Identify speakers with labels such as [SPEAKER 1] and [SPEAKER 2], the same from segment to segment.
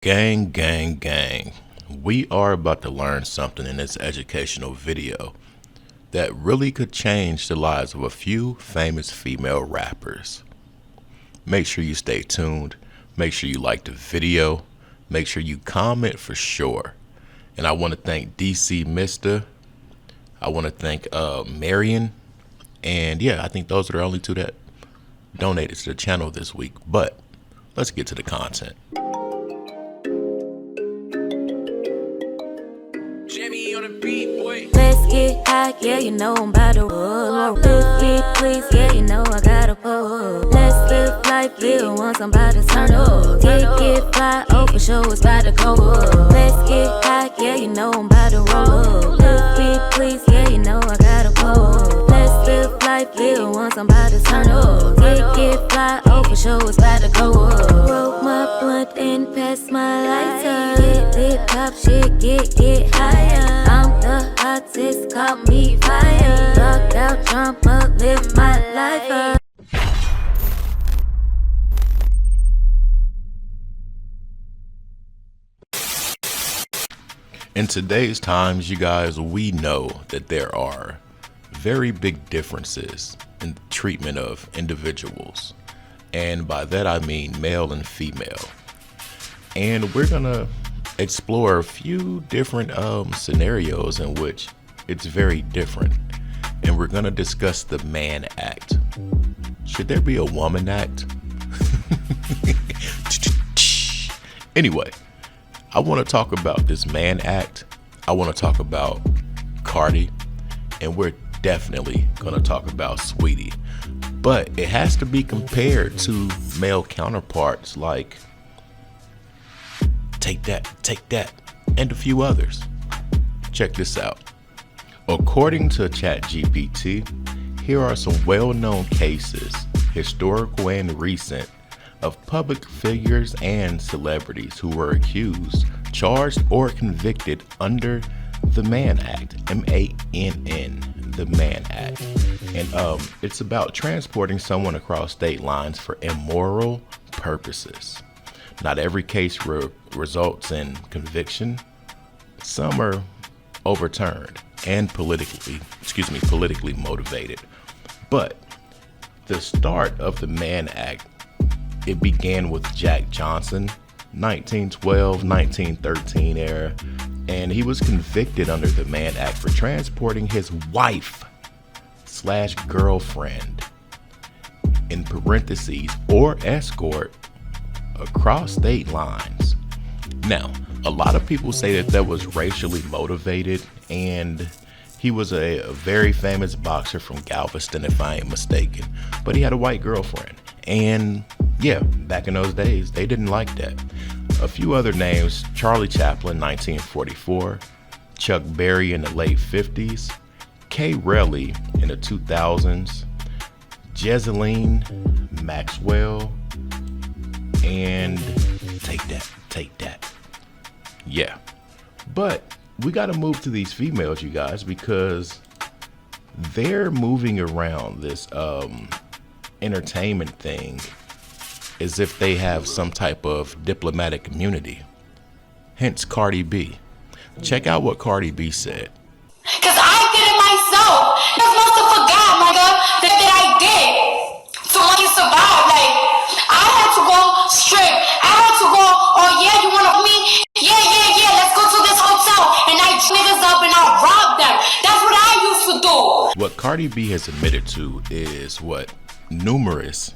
[SPEAKER 1] Gang, gang, gang. We are about to learn something in this educational video that really could change the lives of a few famous female rappers. Make sure you stay tuned. Make sure you like the video. Make sure you comment for sure. And I want to thank DC Mister. I want to thank Marion. And yeah, I think those are the only two that donated to the channel this week. But let's get to the content.
[SPEAKER 2] Let's get high, yeah, you know I'm about to roll. Let's get please, yeah, you know I gotta pull. Let's live life, live once, I'm about to turn up. Get fly, oh for sure, it's about to go up. Let's get high, yeah, you know I'm about to roll. Let's get please, yeah, you know I gotta pull. Let's live life, live once, I'm about to turn up. Get fly, oh for sure, it's about to go up. Roll my blunt and pass my lighter. Get lit, pop shit, get higher. I'm the hottest, call me fire. Rocked out, jump up, live my life up.
[SPEAKER 1] In today's times, you guys, we know that there are very big differences in the treatment of individuals. And by that I mean male and female. And we're gonna explore a few different scenarios in which it's very different. And we're gonna discuss the man act. Should there be a woman act? Anyway, I want to talk about this man act. I want to talk about Cardi, and we're definitely going to talk about Sweetie. But it has to be compared to male counterparts like Take That, and a few others. Check this out. According to ChatGPT, here are some well-known cases, historical and recent, of public figures and celebrities who were accused, charged, or convicted under the Mann Act, M-A-N-N, the Mann Act. And it's about transporting someone across state lines for immoral purposes. Not every case results in conviction. Some are overturned and politically motivated. But the start of the Mann Act, it began with Jack Johnson, 1912, 1913 era, and he was convicted under the Mann Act for transporting his wife/girlfriend, in parentheses, or escort, across state lines. Now, a lot of people say that was racially motivated, and he was a very famous boxer from Galveston, if I ain't mistaken, but he had a white girlfriend. And yeah, back in those days, they didn't like that. A few other names: Charlie Chaplin, 1944, Chuck Berry in the late 50s, Kay Relly in the 2000s, Jesseline Maxwell, and Take That. Yeah, but we got to move to these females, you guys, because they're moving around this entertainment thing as if they have some type of diplomatic immunity. Hence Cardi B. Check out what Cardi B said.
[SPEAKER 3] Cause I did it myself. You must have forgot, nigga, that I did. So when you survive, like, I had to go straight. I had to go, oh yeah, you wanna me? Yeah, let's go to this hotel. And I niggas up and I robbed them. That's what I used to do.
[SPEAKER 1] What Cardi B has admitted to is what numerous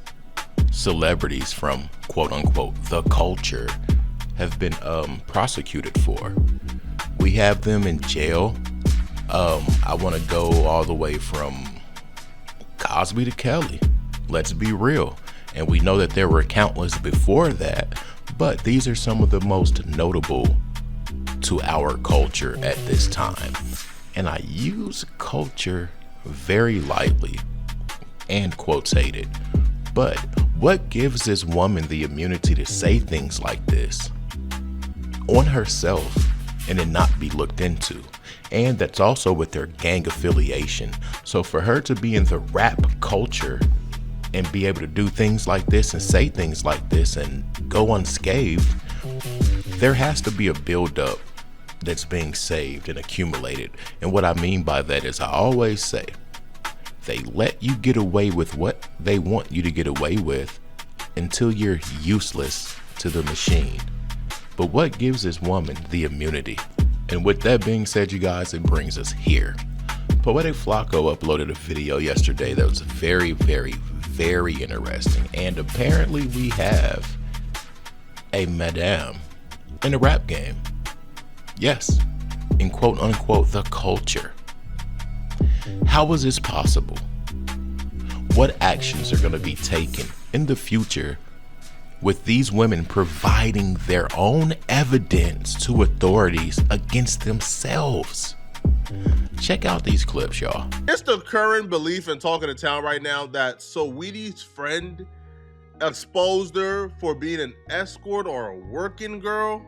[SPEAKER 1] celebrities from quote unquote the culture have been prosecuted for. We have them in jail. I want to go all the way from Cosby to Kelly. Let's be real. And we know that there were countless before that, but these are some of the most notable to our culture at this time. And I use culture very lightly and quotated. But what gives this woman the immunity to say things like this on herself and it not be looked into? And that's also with their gang affiliation. So for her to be in the rap culture and be able to do things like this and say things like this and go unscathed, there has to be a buildup that's being saved and accumulated. And what I mean by that is, I always say, they let you get away with what they want you to get away with until you're useless to the machine. But what gives this woman the immunity? And with that being said, you guys, it brings us here. Poetic Flacco uploaded a video yesterday that was very, very, very interesting. And apparently we have a madame in a rap game. Yes, in quote unquote, the culture. How is this possible? What actions are going to be taken in the future with these women providing their own evidence to authorities against themselves? Check out these clips, y'all.
[SPEAKER 4] It's the current belief and talk of the town right now that Saweetie's friend exposed her for being an escort or a working girl.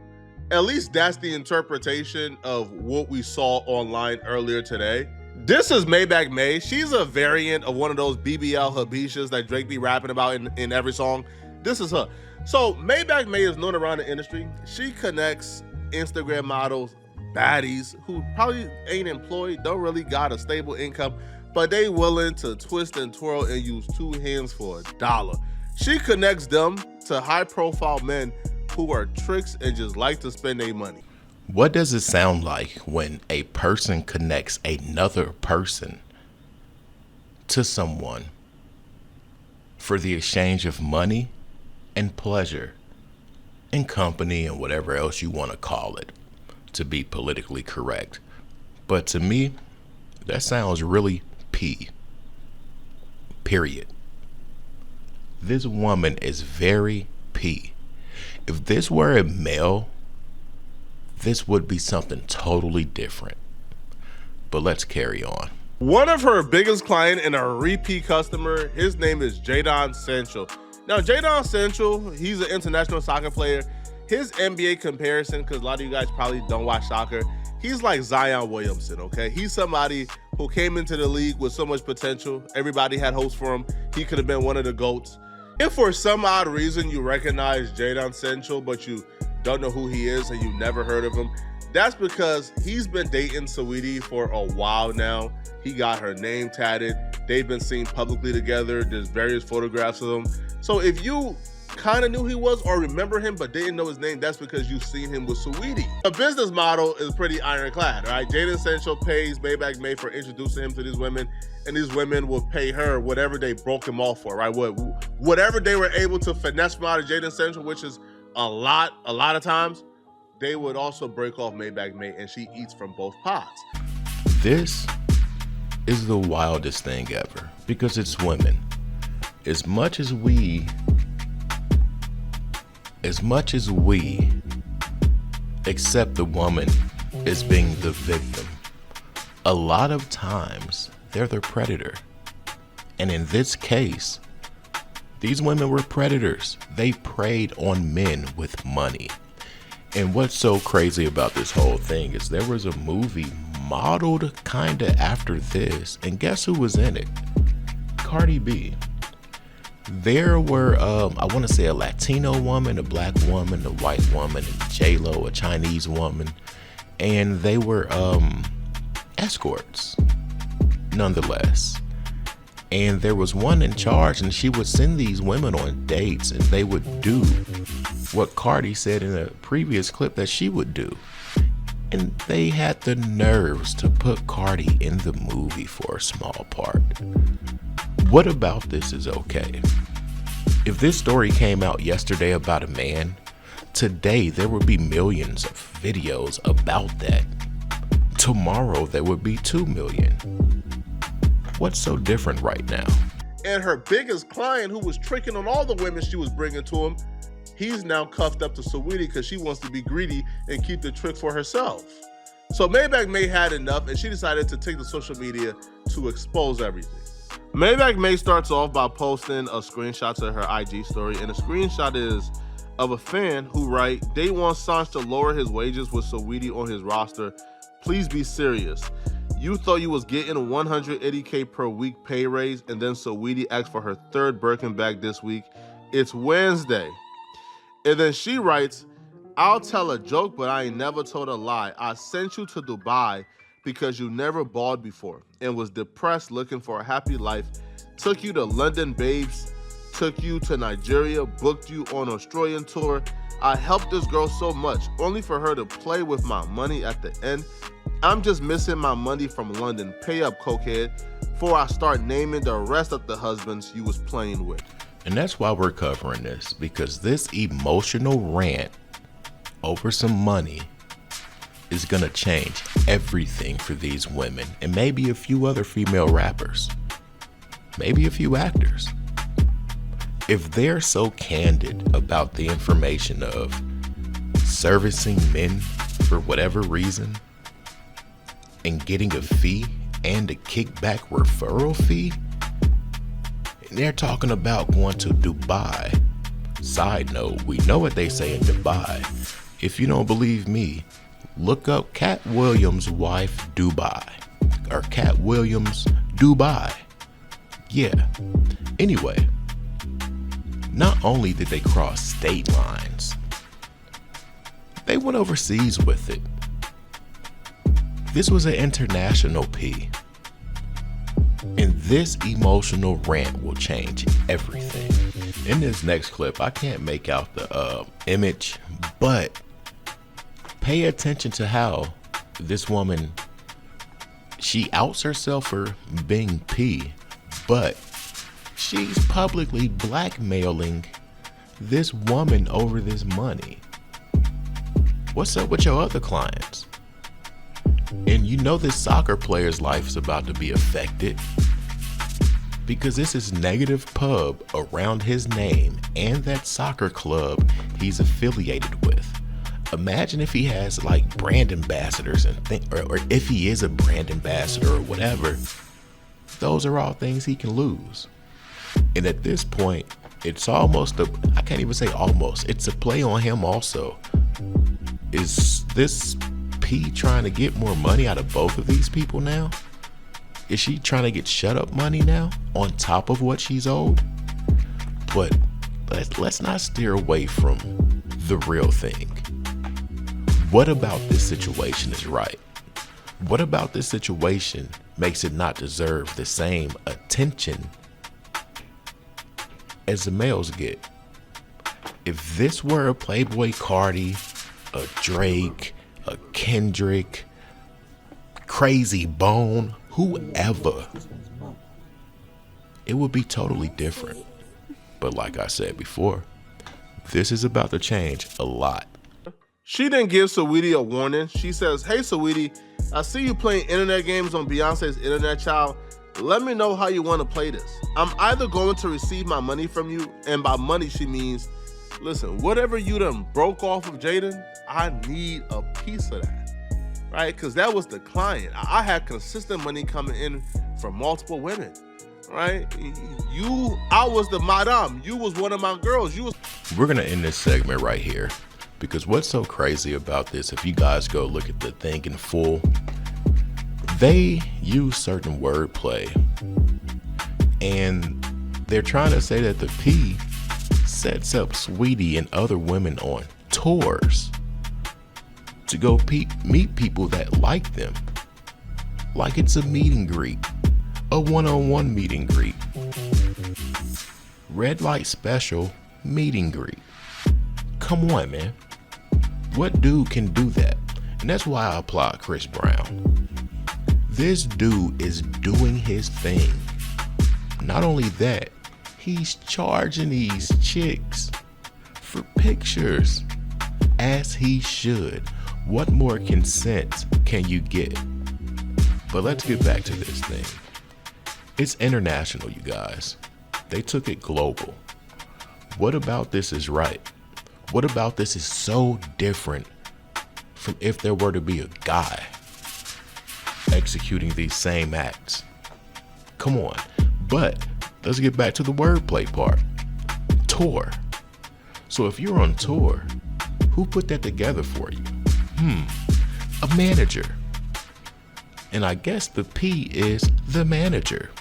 [SPEAKER 4] At least that's the interpretation of what we saw online earlier today. This is Maybach May. She's a variant of one of those BBL Habishas that Drake be rapping about in every song. This is her. So Maybach May is known around the industry. She connects Instagram models, baddies who probably ain't employed, don't really got a stable income, but they willing to twist and twirl and use two hands for $1. She connects them to high-profile men who are tricks and just like to spend their money.
[SPEAKER 1] What does it sound like when a person connects another person to someone for the exchange of money and pleasure and company and whatever else you want to call it, to be politically correct? But to me, that sounds really P. Period. This woman is very P. If this were a male, this would be something totally different. But let's carry on.
[SPEAKER 4] One of her biggest client and a repeat customer, his name is Jadon Sancho. Now, Jadon Sancho, he's an international soccer player. His NBA comparison, because a lot of you guys probably don't watch soccer, he's like Zion Williamson, okay? He's somebody who came into the league with so much potential. Everybody had hopes for him. He could have been one of the GOATs. If for some odd reason you recognize Jadon Sancho, but you don't know who he is and you never heard of him, that's because he's been dating Saweetie for a while now. He got her name tatted. They've been seen publicly together. There's various photographs of them. So if you kind of knew he was or remember him but didn't know his name, that's because you've seen him with Saweetie. The business model is pretty ironclad, right? Jadon Sancho pays Maybach May for introducing him to these women, and these women will pay her whatever they broke him off for, right? Whatever they were able to finesse from out of Jadon Sancho, which is a lot of times, they would also break off Maybach May, and she eats from both pots.
[SPEAKER 1] This is the wildest thing ever, because it's women. As much as we accept the woman as being the victim, a lot of times they're the predator. And in this case, these women were predators. They preyed on men with money. And what's so crazy about this whole thing is there was a movie modeled kinda after this, and guess who was in it? Cardi B. There were, I want to say, a Latino woman, a black woman, a white woman, and J-Lo, a Chinese woman, and they were escorts, nonetheless. And there was one in charge, and she would send these women on dates, and they would do what Cardi said in a previous clip that she would do. And they had the nerves to put Cardi in the movie for a small part. What about this is okay? If this story came out yesterday about a man, today there would be millions of videos about that. Tomorrow there would be 2 million. What's so different right now?
[SPEAKER 4] And her biggest client, who was tricking on all the women she was bringing to him, he's now cuffed up to Saweetie because she wants to be greedy and keep the trick for herself. So Maybach May had enough, and she decided to take to social media to expose everything. Maybach May starts off by posting a screenshot to her IG story, and the screenshot is of a fan who write, "They want Sanj to lower his wages with Saweetie on his roster. Please be serious. You thought you was getting 180K per week pay raise, and then Saweetie asked for her third Birkin bag this week. It's Wednesday." And then she writes, I'll tell a joke, but I ain't never told a lie. I sent you to Dubai because you never balled before and was depressed looking for a happy life. Took you to London Babes, took you to Nigeria, booked you on Australian tour. I helped this girl so much, only for her to play with my money at the end. I'm just missing my money from London. Pay up, cokehead, before I start naming the rest of the husbands you was playing with.
[SPEAKER 1] And that's why we're covering this, because this emotional rant over some money is gonna change everything for these women and maybe a few other female rappers, maybe a few actors. If they're so candid about the information of servicing men for whatever reason and getting a fee and a kickback referral fee, and they're talking about going to Dubai. Side note, we know what they say in Dubai. If you don't believe me, look up Cat Williams' wife Dubai, or Cat Williams Dubai. Yeah. Anyway, not only did they cross state lines, they went overseas with it. This was an international P. And this emotional rant will change everything. In this next clip, I can't make out the image, but pay attention to how this woman, she outs herself for being P, but she's publicly blackmailing this woman over this money. What's up with your other clients? And you know this soccer player's life is about to be affected because this is negative pub around his name and that soccer club he's affiliated with. Imagine if he has like brand ambassadors and or if he is a brand ambassador or whatever. Those are all things he can lose. And at this point, it's almost I can't even say almost, it's a play on him also. Is this P trying to get more money out of both of these people now? Is she trying to get shut up money now on top of what she's owed? But let's not steer away from the real thing. What about this situation is right? What about this situation makes it not deserve the same attention as the males get? If this were a Playboy Cardi, a Drake, a Kendrick, Crazy Bone, whoever, it would be totally different. But like I said before, this is about to change a lot.
[SPEAKER 4] She didn't give Saweetie a warning. She says, hey Saweetie, I see you playing internet games on Beyonce's Internet Child. Let me know how you want to play this. I'm either going to receive my money from you, and by money she means, listen, whatever you done broke off of Jaden, I need a piece of that, right? Because that was the client. I had consistent money coming in from multiple women, right? I was the madam. You was one of my girls.
[SPEAKER 1] We're going to end this segment right here because what's so crazy about this, if you guys go look at the thing in full, they use certain wordplay and they're trying to say that the P sets up Saweetie and other women on tours to go meet people that like them. Like it's a meet and greet, a one-on-one meet and greet. Red light special meet and greet. Come on, man. What dude can do that? And that's why I applaud Chris Brown. This dude is doing his thing. Not only that, he's charging these chicks for pictures, as he should. What more consent can you get? But let's get back to this thing. It's international, you guys. They took it global. What about this is right? What about this is so different from if there were to be a guy executing these same acts? Come on. But let's get back to the wordplay part. Tour. So if you're on tour, who put that together for you? A manager. And I guess the P is the manager.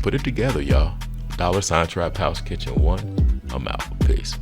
[SPEAKER 1] Put it together, y'all. $Trap House Kitchen 1. I'm out. Peace.